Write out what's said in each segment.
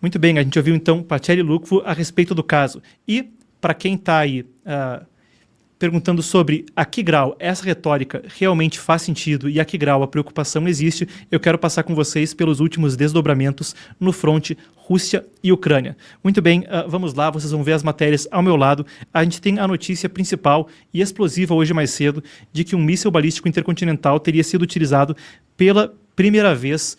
Muito bem, a gente ouviu então Pacelli Lukvo a respeito do caso. E, para quem está aí perguntando sobre a que grau essa retórica realmente faz sentido e a que grau a preocupação existe, eu quero passar com vocês pelos últimos desdobramentos no fronte Rússia e Ucrânia. Muito bem, vamos lá, vocês vão ver as matérias ao meu lado. A gente tem a notícia principal e explosiva hoje mais cedo de que um míssil balístico intercontinental teria sido utilizado pela primeira vez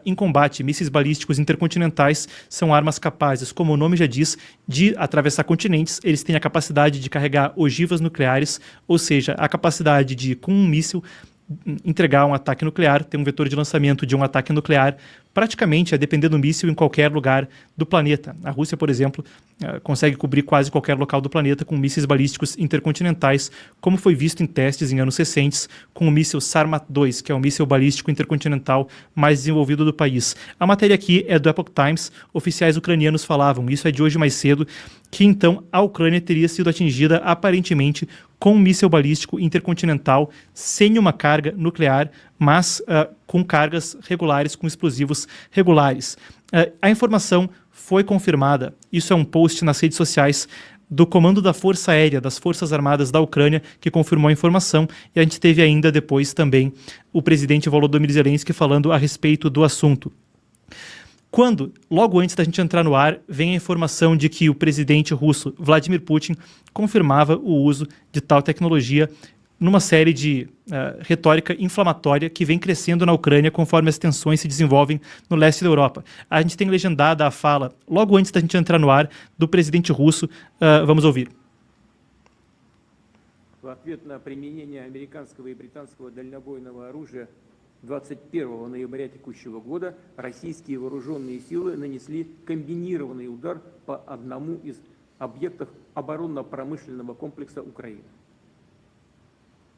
em combate. Mísseis balísticos intercontinentais são armas capazes, como o nome já diz, de atravessar continentes. Eles têm a capacidade de carregar ogivas nucleares, ou seja, a capacidade de, com um míssil, entregar um ataque nuclear, ter um vetor de lançamento de um ataque nuclear, praticamente a depender do míssil em qualquer lugar do planeta. A Rússia, por exemplo, consegue cobrir quase qualquer local do planeta com mísseis balísticos intercontinentais, como foi visto em testes em anos recentes com o míssil Sarmat-2, que é o míssil balístico intercontinental mais desenvolvido do país. A matéria aqui é do Epoch Times, oficiais ucranianos falavam, isso é de hoje mais cedo, que então a Ucrânia teria sido atingida aparentemente com um míssil balístico intercontinental sem uma carga nuclear, mas com cargas regulares, com explosivos regulares. A informação foi confirmada, isso é um post nas redes sociais do Comando da Força Aérea das Forças Armadas da Ucrânia, que confirmou a informação, e a gente teve ainda depois também o presidente Volodymyr Zelensky falando a respeito do assunto. Quando, logo antes da gente entrar no ar, vem a informação de que o presidente russo Vladimir Putin confirmava o uso de tal tecnologia numa série de retórica inflamatória que vem crescendo na Ucrânia conforme as tensões se desenvolvem no leste da Europa. A gente tem legendada a fala, logo antes da gente entrar no ar, do presidente russo. Vamos ouvir. В ответ на применение американского и британского дальнобойного оружия 21 ноября текущего года российские вооруженные силы нанесли комбинированный удар по одному из объектов оборонно-промышленного комплекса Украины.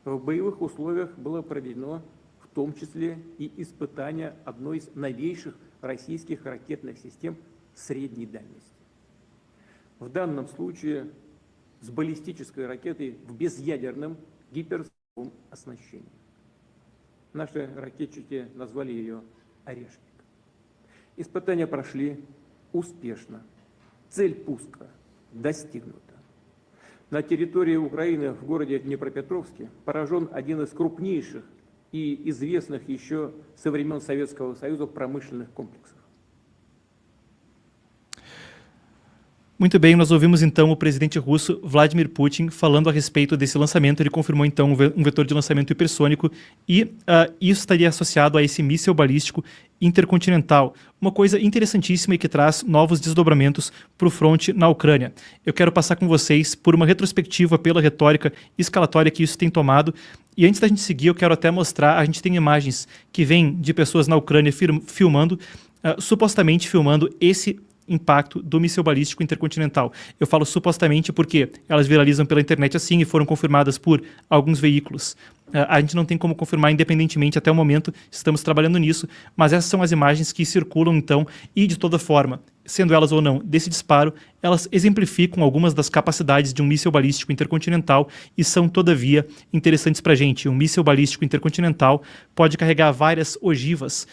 В боевых условиях было проведено в том числе и испытание одной из новейших российских ракетных систем средней дальности. В данном случае с баллистической ракетой в безъядерном гиперзвуковом оснащении. Наши ракетчики назвали ее «Орешник». Испытания прошли успешно. Цель пуска достигнута. На территории Украины в городе Днепропетровске поражен один из крупнейших и известных еще со времен Советского Союза промышленных комплексов. Muito bem, nós ouvimos então o presidente russo Vladimir Putin falando a respeito desse lançamento. Ele confirmou então um vetor de lançamento hipersônico e isso estaria associado a esse míssil balístico intercontinental. Uma coisa interessantíssima e que traz novos desdobramentos para o fronte na Ucrânia. Eu quero passar com vocês por uma retrospectiva pela retórica escalatória que isso tem tomado. E antes da gente seguir, eu quero até mostrar, a gente tem imagens que vêm de pessoas na Ucrânia filmando, supostamente filmando esse impacto do míssil balístico intercontinental. Eu falo supostamente porque elas viralizam pela internet assim e foram confirmadas por alguns veículos. A gente não tem como confirmar independentemente até o momento, estamos trabalhando nisso, mas essas são as imagens que circulam então e de toda forma, sendo elas ou não desse disparo, elas exemplificam algumas das capacidades de um míssil balístico intercontinental e são todavia interessantes para a gente. Um míssil balístico intercontinental pode carregar várias ogivas.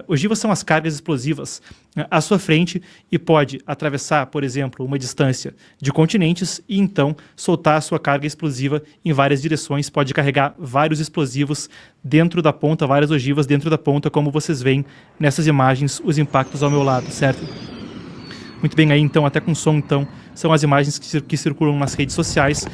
Ogivas são as cargas explosivas à sua frente e pode atravessar, por exemplo, uma distância de continentes e então soltar a sua carga explosiva em várias direções, pode carregar vários explosivos dentro da ponta, várias ogivas dentro da ponta, como vocês veem nessas imagens, os impactos ao meu lado, certo? Muito bem, aí então, até com som, então, são as imagens que circulam nas redes sociais,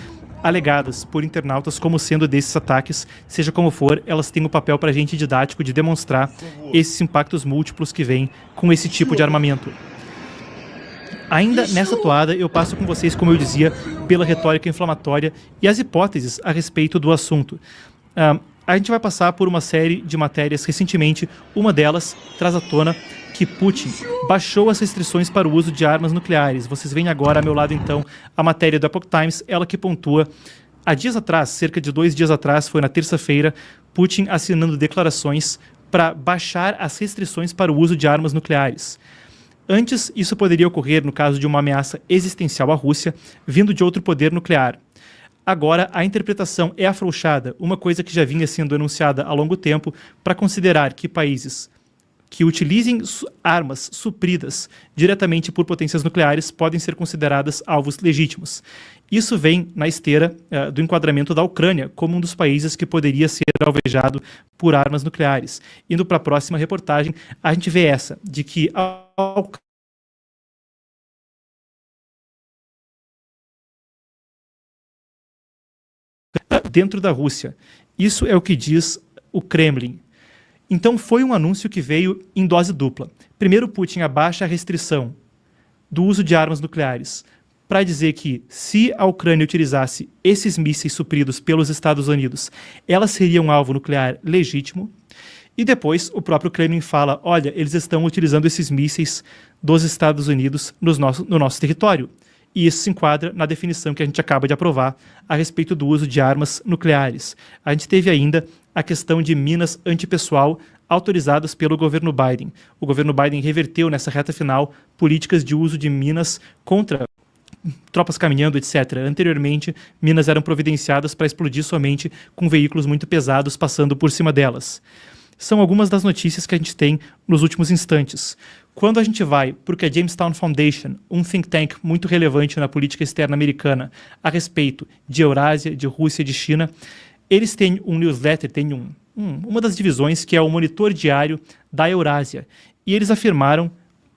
alegadas por internautas como sendo desses ataques. Seja como for, elas têm o papel para a gente didático de demonstrar esses impactos múltiplos que vêm com esse tipo de armamento. Ainda nessa toada, eu passo com vocês, como eu dizia, pela retórica inflamatória e as hipóteses a respeito do assunto. A gente vai passar por uma série de matérias recentemente. Uma delas traz à tona que Putin baixou as restrições para o uso de armas nucleares. Vocês veem agora ao meu lado, então, a matéria do Epoch Times, ela que pontua, há dias atrás, cerca de 2 dias atrás, foi na terça-feira, Putin assinando declarações para baixar as restrições para o uso de armas nucleares. Antes, isso poderia ocorrer no caso de uma ameaça existencial à Rússia, vindo de outro poder nuclear. Agora, a interpretação é afrouxada, uma coisa que já vinha sendo anunciada há longo tempo, para considerar que países que utilizem armas supridas diretamente por potências nucleares podem ser consideradas alvos legítimos. Isso vem na esteira do enquadramento da Ucrânia como um dos países que poderia ser alvejado por armas nucleares. Indo para a próxima reportagem, a gente vê essa, de que dentro da Rússia. Isso é o que diz o Kremlin. Então foi um anúncio que veio em dose dupla. Primeiro, Putin abaixa a restrição do uso de armas nucleares para dizer que se a Ucrânia utilizasse esses mísseis supridos pelos Estados Unidos, ela seria um alvo nuclear legítimo. E depois o próprio Kremlin fala, olha, eles estão utilizando esses mísseis dos Estados Unidos no nosso território. E isso se enquadra na definição que a gente acaba de aprovar a respeito do uso de armas nucleares. A gente teve ainda a questão de minas antipessoal autorizadas pelo governo Biden. O governo Biden reverteu nessa reta final políticas de uso de minas contra tropas caminhando, etc. Anteriormente, minas eram providenciadas para explodir somente com veículos muito pesados passando por cima delas. São algumas das notícias que a gente tem nos últimos instantes. Quando a gente vai para o que a Jamestown Foundation, um think tank muito relevante na política externa americana, a respeito de Eurásia, de Rússia e de China, eles têm um newsletter, têm uma das divisões que é o monitor diário da Eurásia. E eles afirmaram,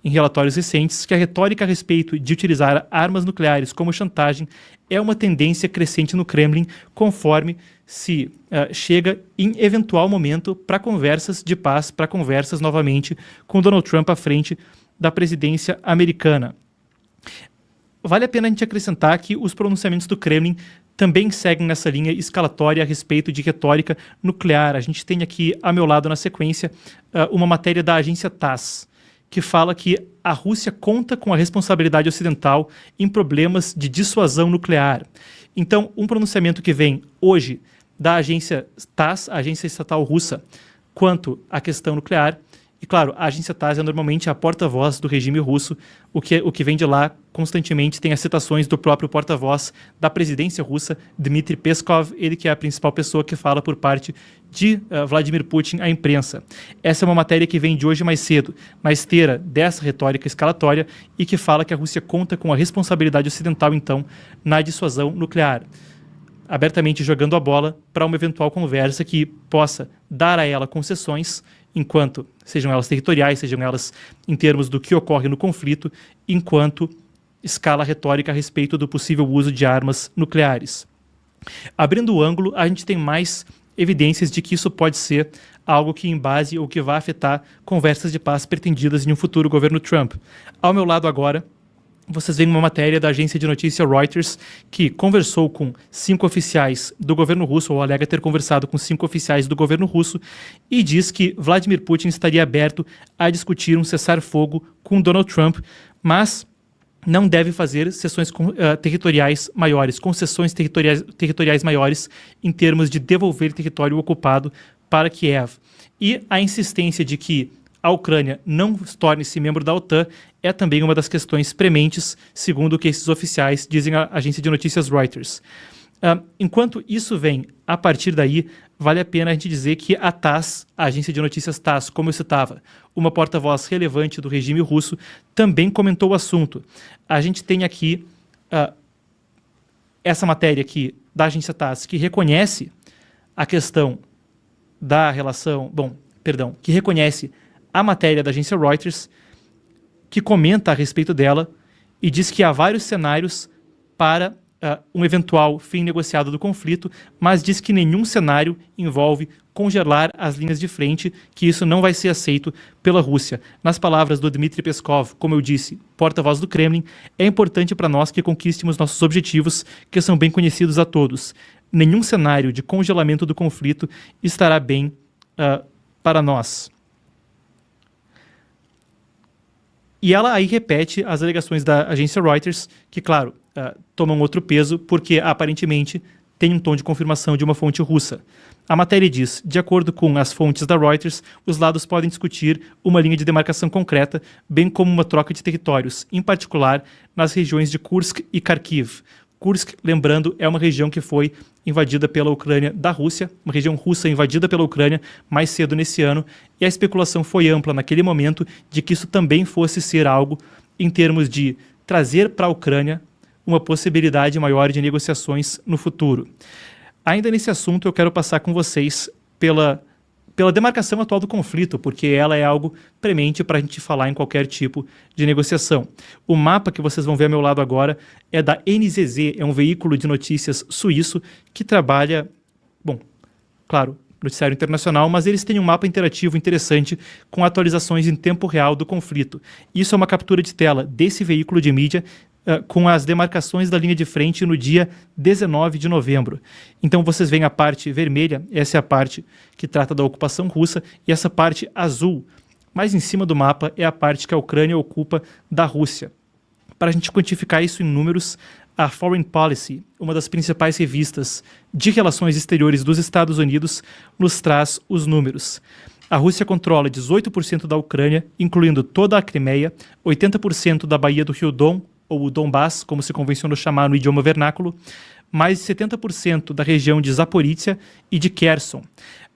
em relatórios recentes, que a retórica a respeito de utilizar armas nucleares como chantagem é uma tendência crescente no Kremlin, conforme se chega em eventual momento para conversas de paz, para conversas novamente com Donald Trump à frente da presidência americana. Vale a pena a gente acrescentar que os pronunciamentos do Kremlin também seguem nessa linha escalatória a respeito de retórica nuclear. A gente tem aqui, a meu lado na sequência, uma matéria da agência TASS, que fala que a Rússia conta com a responsabilidade ocidental em problemas de dissuasão nuclear. Então, um pronunciamento que vem hoje da agência TASS, a agência estatal russa, quanto à questão nuclear. E, claro, a agência TASS é normalmente a porta-voz do regime russo. O que vem de lá constantemente tem as citações do próprio porta-voz da presidência russa, Dmitry Peskov, ele que é a principal pessoa que fala por parte de Vladimir Putin à imprensa. Essa é uma matéria que vem de hoje mais cedo, na esteira dessa retórica escalatória e que fala que a Rússia conta com a responsabilidade ocidental, então, na dissuasão nuclear, abertamente jogando a bola para uma eventual conversa que possa dar a ela concessões, enquanto sejam elas territoriais, sejam elas em termos do que ocorre no conflito, enquanto escala retórica a respeito do possível uso de armas nucleares. Abrindo o ângulo, a gente tem mais evidências de que isso pode ser algo que embase ou que vai afetar conversas de paz pretendidas em um futuro governo Trump. Ao meu lado agora, vocês veem uma matéria da agência de notícia Reuters que conversou com 5 oficiais do governo russo, ou alega ter conversado com 5 oficiais do governo russo, e diz que Vladimir Putin estaria aberto a discutir um cessar-fogo com Donald Trump, mas não deve fazer territoriais maiores, concessões territoriais maiores em termos de devolver território ocupado para Kiev. E a insistência de que a Ucrânia não torne-se membro da OTAN é também uma das questões prementes, segundo o que esses oficiais dizem à agência de notícias Reuters. Enquanto isso vem a partir daí, vale a pena a gente dizer que a TASS, a agência de notícias TASS, como eu citava, uma porta-voz relevante do regime russo, também comentou o assunto. A gente tem aqui essa matéria aqui da agência TASS que reconhece a questão da relação, que reconhece a matéria da agência Reuters, que comenta a respeito dela e diz que há vários cenários para um eventual fim negociado do conflito, mas diz que nenhum cenário envolve congelar as linhas de frente, que isso não vai ser aceito pela Rússia. Nas palavras do Dmitry Peskov, como eu disse, porta-voz do Kremlin, é importante para nós que conquistemos nossos objetivos, que são bem conhecidos a todos. Nenhum cenário de congelamento do conflito estará bem para nós. E ela aí repete as alegações da agência Reuters, que, claro, tomam outro peso, porque aparentemente tem um tom de confirmação de uma fonte russa. A matéria diz, de acordo com as fontes da Reuters, os lados podem discutir uma linha de demarcação concreta, bem como uma troca de territórios, em particular nas regiões de Kursk e Kharkiv. Kursk, lembrando, é uma região que foi invadida pela Ucrânia da Rússia, uma região russa invadida pela Ucrânia mais cedo nesse ano, e a especulação foi ampla naquele momento de que isso também fosse ser algo em termos de trazer para a Ucrânia uma possibilidade maior de negociações no futuro. Ainda nesse assunto, eu quero passar com vocês pela demarcação atual do conflito, porque ela é algo premente para a gente falar em qualquer tipo de negociação. O mapa que vocês vão ver ao meu lado agora é da NZZ, é um veículo de notícias suíço que trabalha, bom, claro, noticiário internacional, mas eles têm um mapa interativo interessante com atualizações em tempo real do conflito. Isso é uma captura de tela desse veículo de mídia com as demarcações da linha de frente no dia 19 de novembro. Então vocês veem a parte vermelha, essa é a parte que trata da ocupação russa, e essa parte azul, mais em cima do mapa, é a parte que a Ucrânia ocupa da Rússia. Para a gente quantificar isso em números, a Foreign Policy, uma das principais revistas de relações exteriores dos Estados Unidos, nos traz os números. A Rússia controla 18% da Ucrânia, incluindo toda a Crimeia, 80% da Baía do Rio Dom, ou o Donbass, como se convencionou chamar no idioma vernáculo, mais de 70% da região de Zaporizhia e de Kherson.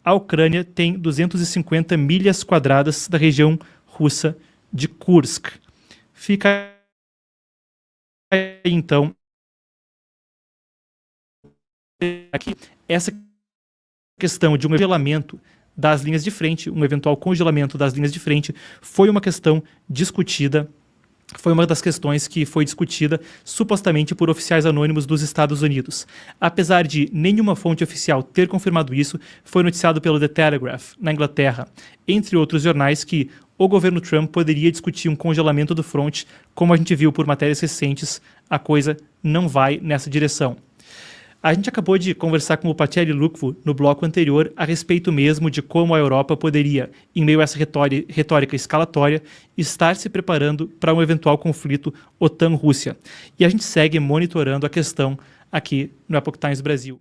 A Ucrânia tem 250 milhas quadradas da região russa de Kursk. Fica aí, então, aqui essa questão de um congelamento das linhas de frente, um eventual congelamento das linhas de frente, foi uma questão discutida. Foi uma das questões que foi discutida supostamente por oficiais anônimos dos Estados Unidos. Apesar de nenhuma fonte oficial ter confirmado isso, foi noticiado pelo The Telegraph, na Inglaterra, entre outros jornais, que o governo Trump poderia discutir um congelamento do front. Como a gente viu por matérias recentes, a coisa não vai nessa direção. A gente acabou de conversar com o Pateli Lukvo no bloco anterior a respeito mesmo de como a Europa poderia, em meio a essa retórica escalatória, estar se preparando para um eventual conflito OTAN-Rússia. E a gente segue monitorando a questão aqui no Epoch Times Brasil.